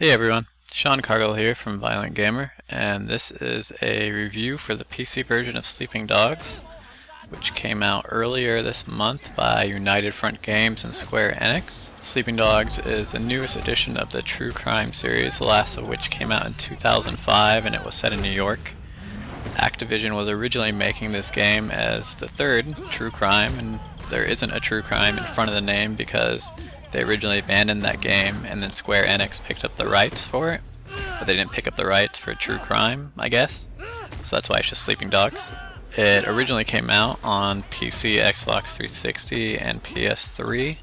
Hey everyone, Sean Cargill here from Violent Gamer, and this is a review for the PC version of Sleeping Dogs, which came out earlier this month by United Front Games and Square Enix. Sleeping Dogs is the newest edition of the true crime series, the last of which came out in 2005, and it was set in New York. Activision was originally making this game as the third true crime, and there isn't a true crime in front of the name because they originally abandoned that game, and then Square Enix picked up the rights for it, but they didn't pick up the rights for True Crime, I guess. So that's why it's just Sleeping Dogs. It originally came out on PC, Xbox 360, and PS3.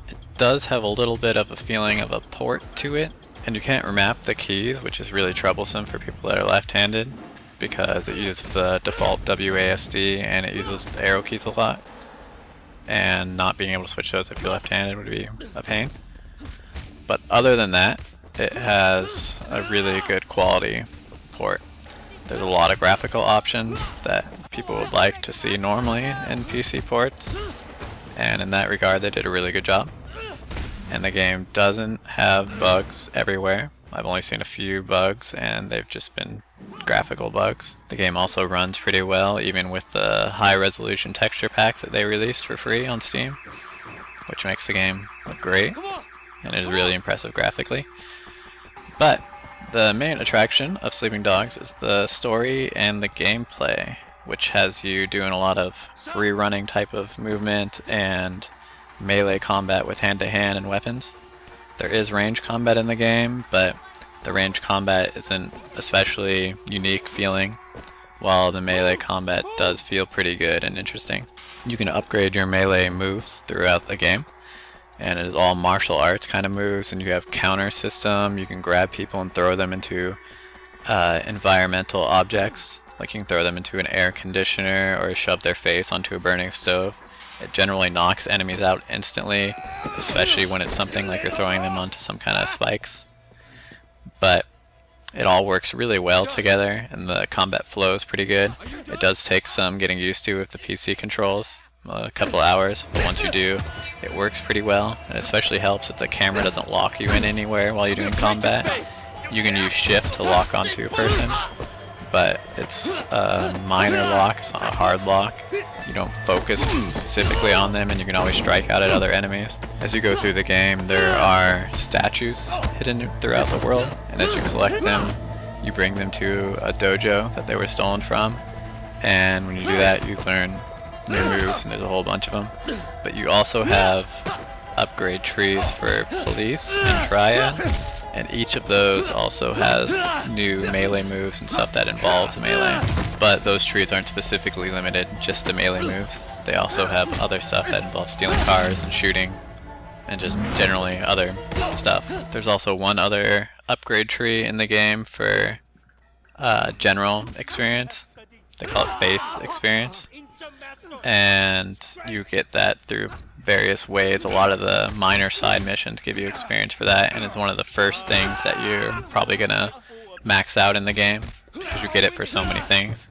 It does have a little bit of a feeling of a port to it, and you can't remap the keys, which is really troublesome for people that are left-handed, because it uses the default WASD and it uses the arrow keys a lot. And not being able to switch those if you're left-handed would be a pain. But other than that, it has a really good quality port. There's a lot of graphical options that people would like to see normally in PC ports, and in that regard they did a really good job. And the game doesn't have bugs everywhere. I've only seen a few bugs, and they've just been graphical bugs. The game also runs pretty well, even with the high resolution texture pack that they released for free on Steam, which makes the game look great, and is really impressive graphically. But the main attraction of Sleeping Dogs is the story and the gameplay, which has you doing a lot of free running type of movement and melee combat with hand-to-hand and weapons. There is range combat in the game, but the range combat isn't especially unique feeling, while the melee combat does feel pretty good and interesting. You can upgrade your melee moves throughout the game, and it is all martial arts kind of moves, and you have counter system. You can grab people and throw them into environmental objects, like you can throw them into an air conditioner or shove their face onto a burning stove. It generally knocks enemies out instantly, especially when it's something like you're throwing them onto some kind of spikes. But it all works really well together, and the combat flow is pretty good. It does take some getting used to with the PC controls, a couple hours, but once you do, it works pretty well. And it especially helps if the camera doesn't lock you in anywhere while you're doing combat. You can use shift to lock onto a person, but it's a minor lock, it's not a hard lock. You don't focus specifically on them, and you can always strike out at other enemies. As you go through the game, there are statues hidden throughout the world, and as you collect them, you bring them to a dojo that they were stolen from, and when you do that, you learn new moves, and there's a whole bunch of them. But you also have upgrade trees for police and triad, and each of those also has new melee moves and stuff that involves melee. But those trees aren't specifically limited just to melee moves. They also have other stuff that involves stealing cars and shooting, and just generally other stuff. There's also one other upgrade tree in the game for general experience. They call it face experience. And you get that through various ways. A lot of the minor side missions give you experience for that, and it's one of the first things that you're probably gonna max out in the game because you get it for so many things.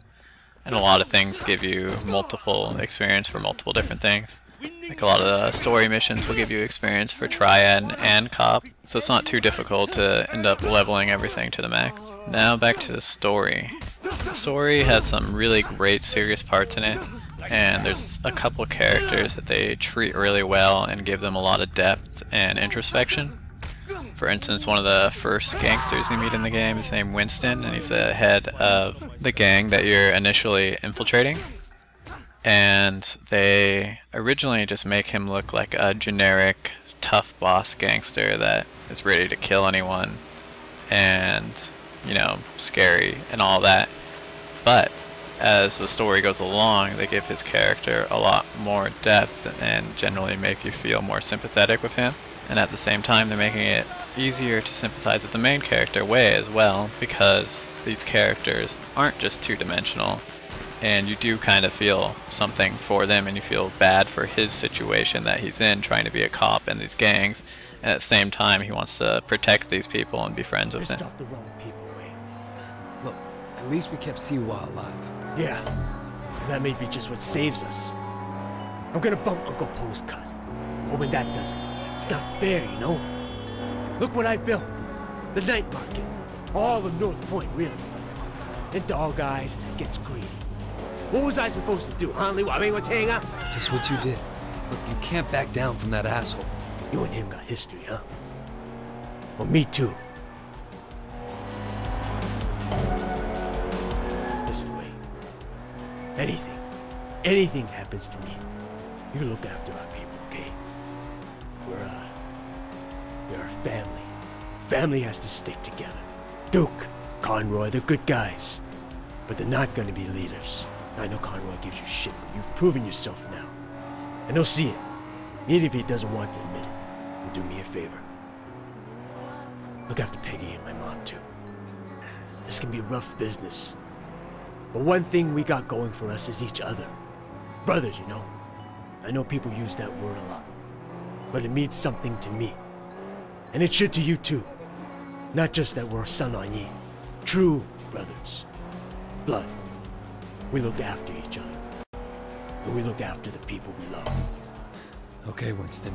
And a lot of things give you multiple experience for multiple different things. Like a lot of the story missions will give you experience for triad and cop, so it's not too difficult to end up leveling everything to the max. Now back to the story. The story has some really great serious parts in it, and there's a couple characters that they treat really well and give them a lot of depth and introspection. For instance, one of the first gangsters you meet in the game is named Winston, and he's the head of the gang that you're initially infiltrating. And they originally just make him look like a generic tough boss gangster that is ready to kill anyone and, you know, scary and all that. But as the story goes along, they give his character a lot more depth and generally make you feel more sympathetic with him. And at the same time, they're making it easier to sympathize with the main character Wei as well, because these characters aren't just two-dimensional, and you do kind of feel something for them, and you feel bad for his situation that he's in, trying to be a cop in these gangs, and at the same time he wants to protect these people and be friends with them. Pissed off the wrong people, Wei. Look, at least we kept Siwa alive. Yeah, that may be just what saves us. I'm gonna bump Uncle Po's cut, hoping that does it. It's not fair, you know? Look what I built. The night market. All of North Point, really. And Dog Eyes gets greedy. What was I supposed to do, huh, Lee? Just what you did. Look, you can't back down from that asshole. You and him got history, huh? Well, me too. Listen, Wayne. Anything happens to me, you look after our people, okay? We're a family. Family has to stick together. Duke, Conroy, they're good guys. But they're not gonna be leaders. I know Conroy gives you shit, but you've proven yourself now. And he'll see it. Even if he doesn't want to admit it. And do me a favor. Look after Peggy and my mom, too. This can be rough business. But one thing we got going for us is each other. Brothers, you know. I know people use that word a lot. But it means something to me. And it should to you, too. Not just that we're son on ye. True brothers. Blood. We look after each other. And we look after the people we love. Okay, Winston.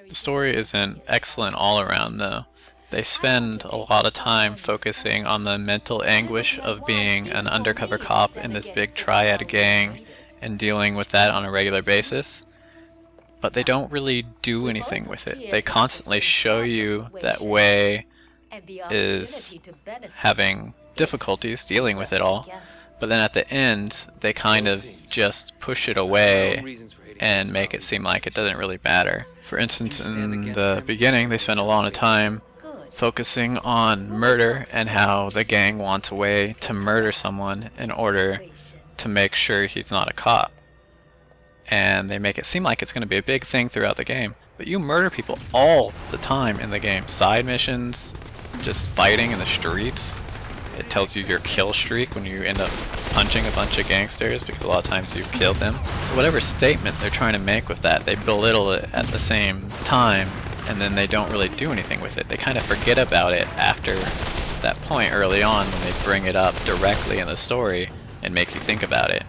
The story isn't excellent all around, though. They spend a lot of time focusing on the mental anguish of being an undercover cop in this big triad gang and dealing with that on a regular basis. But they don't really do anything with it. They constantly show you that Wei is having difficulties dealing with it all. But then at the end, they kind of just push it away and make it seem like it doesn't really matter. For instance, in the beginning, they spend a lot of time focusing on murder and how the gang wants Wei to murder someone in order to make sure he's not a cop. And they make it seem like it's going to be a big thing throughout the game. But you murder people all the time in the game. Side missions, just fighting in the streets. It tells you your kill streak when you end up punching a bunch of gangsters because a lot of times you've killed them. So whatever statement they're trying to make with that, they belittle it at the same time, and then they don't really do anything with it. They kind of forget about it after that point early on when they bring it up directly in the story and make you think about it.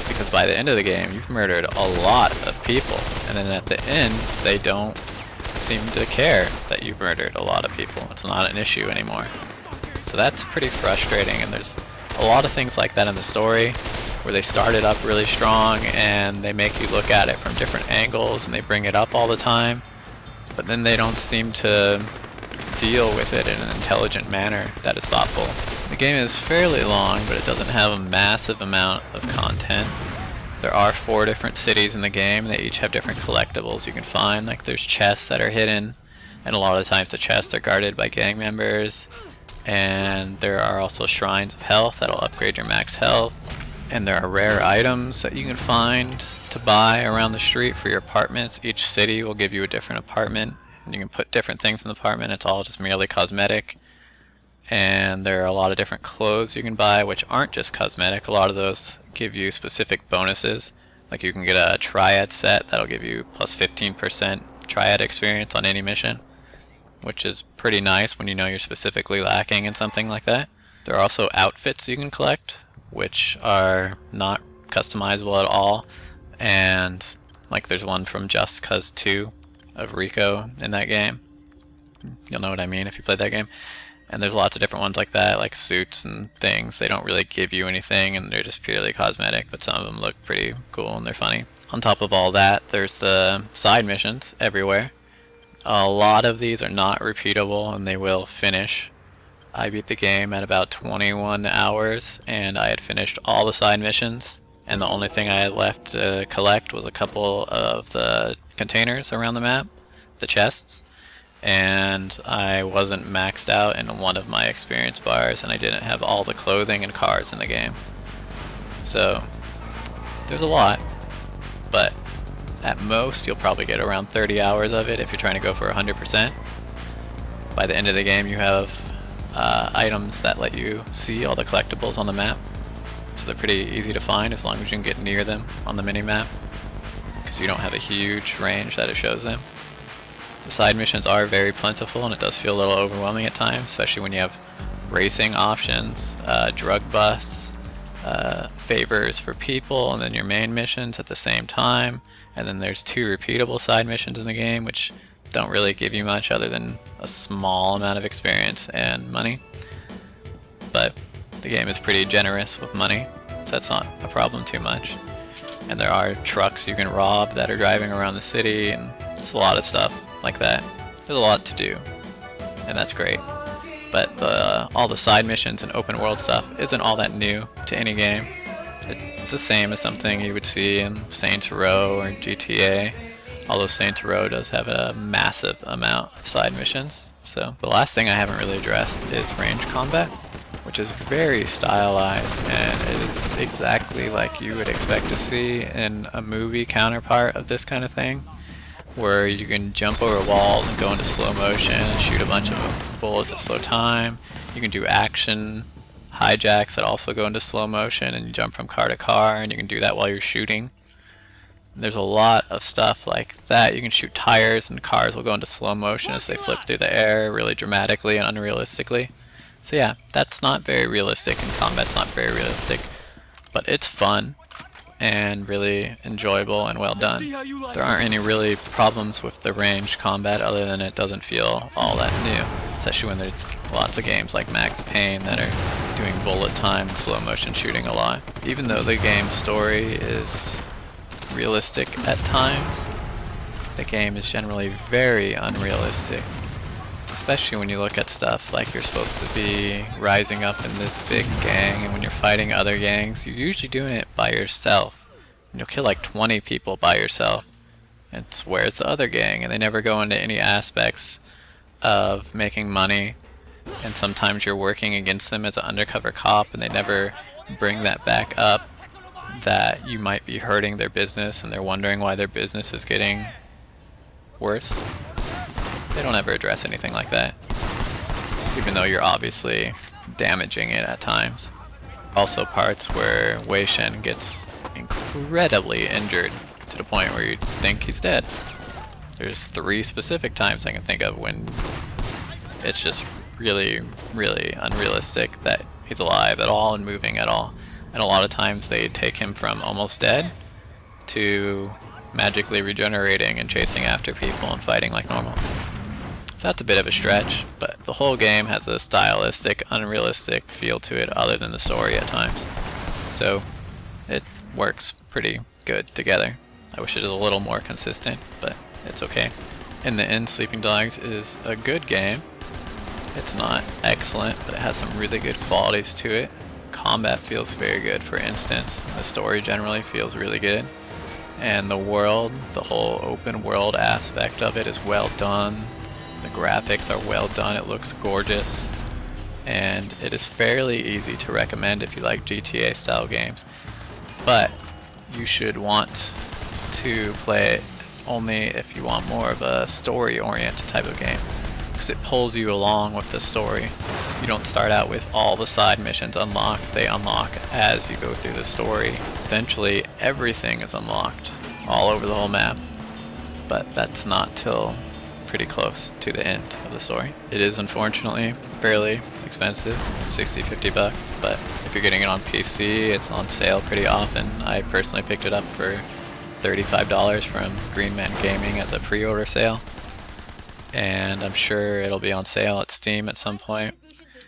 Because by the end of the game, you've murdered a lot of people, and then at the end, they don't seem to care that you've murdered a lot of people. It's not an issue anymore. So that's pretty frustrating, and there's a lot of things like that in the story where they start it up really strong and they make you look at it from different angles and they bring it up all the time, but then they don't seem to deal with it in an intelligent manner that is thoughtful. The game is fairly long, but it doesn't have a massive amount of content. There are 4 different cities in the game. They each have different collectibles you can find. Like there's chests that are hidden, and a lot of times the chests are guarded by gang members. And there are also shrines of health that'll upgrade your max health. And there are rare items that you can find to buy around the street for your apartments. Each city will give you a different apartment, and you can put different things in the apartment. It's all just merely cosmetic. And there are a lot of different clothes you can buy which aren't just cosmetic. A lot of those give you specific bonuses. Like you can get a triad set that'll give you plus 15% triad experience on any mission, which is pretty nice when you know you're specifically lacking in something like that. There are also outfits you can collect, which are not customizable at all, and like there's one from Just Cause 2 of Rico in that game. You'll know what I mean if you played that game. And there's lots of different ones like that, like suits and things. They don't really give you anything, and they're just purely cosmetic, but some of them look pretty cool and they're funny. On top of all that, there's the side missions everywhere. A lot of these are not repeatable, and they will finish. I beat the game at about 21 hours, and I had finished all the side missions, and the only thing I had left to collect was a couple of the containers around the map, the chests, and I wasn't maxed out in one of my experience bars, and I didn't have all the clothing and cars in the game. So there's a lot, but at most you'll probably get around 30 hours of it if you're trying to go for 100%. By the end of the game you have items that let you see all the collectibles on the map, so they're pretty easy to find as long as you can get near them on the mini-map, because you don't have a huge range that it shows them. The side missions are very plentiful, and it does feel a little overwhelming at times, especially when you have racing options, drug busts, favors for people, and then your main missions at the same time. And then there's 2 repeatable side missions in the game, which don't really give you much other than a small amount of experience and money. But the game is pretty generous with money, so that's not a problem too much. And there are trucks you can rob that are driving around the city, and it's a lot of stuff like that. There's a lot to do, and that's great. But all the side missions and open world stuff isn't all that new to any game. It's the same as something you would see in Saints Row or GTA. Although Saints Row does have a massive amount of side missions. So the last thing I haven't really addressed is range combat, which is very stylized, and it is exactly like you would expect to see in a movie counterpart of this kind of thing, where you can jump over walls and go into slow motion and shoot a bunch of bullets at slow time. You can do action hijacks that also go into slow motion, and you jump from car to car, and you can do that while you're shooting. There's a lot of stuff like that. You can shoot tires, and cars will go into slow motion as they flip through the air really dramatically and unrealistically. So yeah, that's not very realistic, and combat's not very realistic, but it's fun and really enjoyable and well done. There aren't any really problems with the range combat other than it doesn't feel all that new, especially when there's lots of games like Max Payne that are doing bullet time slow motion shooting a lot. Even though the game's story is realistic at times, the game is generally very unrealistic, especially when you look at stuff like you're supposed to be rising up in this big gang, and when you're fighting other gangs, you're usually doing it by yourself. And you'll kill like 20 people by yourself. And it's where's the other gang? And they never go into any aspects of making money, and sometimes you're working against them as an undercover cop, and they never bring that back up, that you might be hurting their business and they're wondering why their business is getting worse. They don't ever address anything like that, even though you're obviously damaging it at times. Also parts where Wei Shen gets incredibly injured to the point where you think he's dead. There's 3 specific times I can think of when it's just really, really unrealistic that he's alive at all and moving at all. And a lot of times they take him from almost dead to magically regenerating and chasing after people and fighting like normal. So that's a bit of a stretch, but the whole game has a stylistic, unrealistic feel to it other than the story at times. So it works pretty good together. I wish it was a little more consistent, but it's okay. In the end, Sleeping Dogs is a good game. It's not excellent, but it has some really good qualities to it. Combat feels very good, for instance. The story generally feels really good. And the world, the whole open world aspect of it is well done. The graphics are well done, it looks gorgeous. And it is fairly easy to recommend if you like GTA style games. But you should want to play it only if you want more of a story oriented type of game, because it pulls you along with the story. You don't start out with all the side missions unlocked, they unlock as you go through the story. Eventually everything is unlocked all over the whole map, but that's not till pretty close to the end of the story. It is unfortunately fairly expensive, 60-50 bucks, but if you're getting it on PC, it's on sale pretty often. I personally picked it up for $35 from Green Man Gaming as a pre-order sale, and I'm sure it'll be on sale at Steam at some point.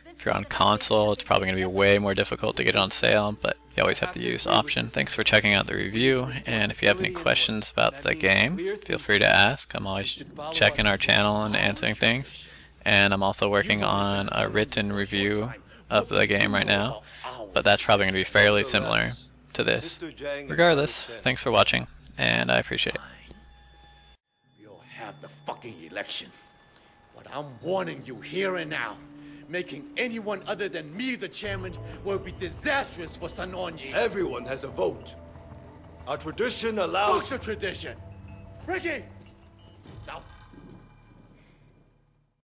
If you're on console, it's probably going to be way more difficult to get it on sale, but you always have the use option. Thanks for checking out the review, and if you have any questions about the game, feel free to ask. I'm always checking our channel and answering things, and I'm also working on a written review of the game right now, but that's probably going to be fairly similar to this. Regardless, thanks for watching, and I appreciate it. We'll have the fucking election, but I'm warning you here and now. Making anyone other than me the chairman will be disastrous for Sun On Yee. Everyone has a vote. Our tradition allows... What's the tradition? Ricky!